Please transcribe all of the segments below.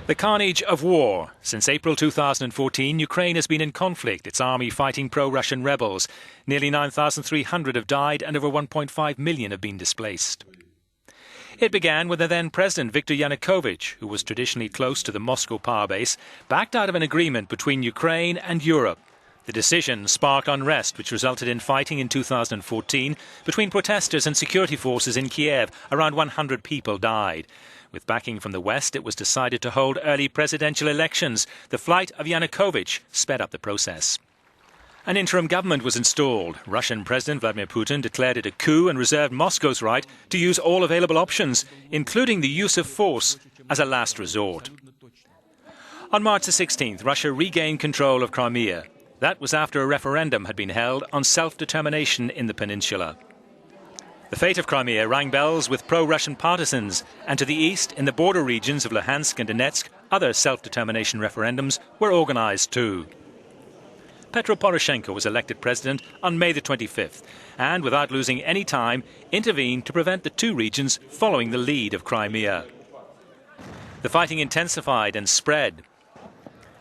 The carnage of war. Since April 2014, Ukraine has been in conflict, its army fighting pro-Russian rebels. Nearly 9,300 have died and over 1.5 million have been displaced. It began when the then President Viktor Yanukovic, who was traditionally close to the Moscow power base, backed out of an agreement between Ukraine and Europe. The decision sparked unrest, which resulted in fighting in 2014 between protesters and security forces in Kyiv. Around 100 people died. With backing from the West, it was decided to hold early presidential elections. The flight of Yanukovic sped up the process. An interim government was installed. Russian President Vladimir Putin declared it a coup and reserved Moscow's right to use all available options, including the use of force as a last resort. On March the 16th, Russia regained control of Crimea. That was after a referendum had been held on self-determination in the peninsula. The fate of Crimea rang bells with pro-Russian partisans, and to the east, in the border regions of Luhansk and Donetsk, other self-determination referendums were organised too. Petro Poroshenko was elected president on May the 25th, and without losing any time, intervened to prevent the two regions following the lead of Crimea. The fighting intensified and spread.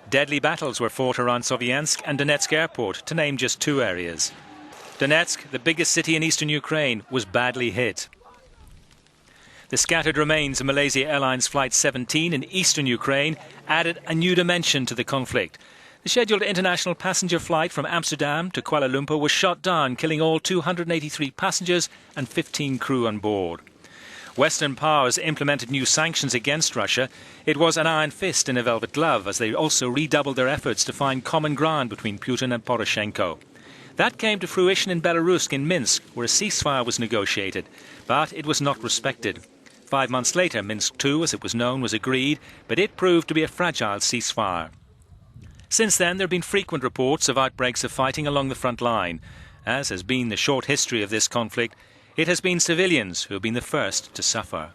Deadly battles were fought around Sovyansk and Donetsk airport, to name just two areas. Donetsk, the biggest city in eastern Ukraine, was badly hit. The scattered remains of Malaysia Airlines Flight 17 in eastern Ukraine added a new dimension to the conflict. The scheduled international passenger flight from Amsterdam to Kuala Lumpur was shot down, killing all 283 passengers and 15 crew on board. Western powers implemented new sanctions against Russia. It was an iron fist in a velvet glove, as they also redoubled their efforts to find common ground between Putin and Poroshenko. That came to fruition in Belarus, in Minsk, where a ceasefire was negotiated, but it was not respected. 5 months later, Minsk II, as it was known, was agreed, but it proved to be a fragile ceasefire. Since then, there have been frequent reports of outbreaks of fighting along the front line. As has been the short history of this conflict, it has been civilians who have been the first to suffer.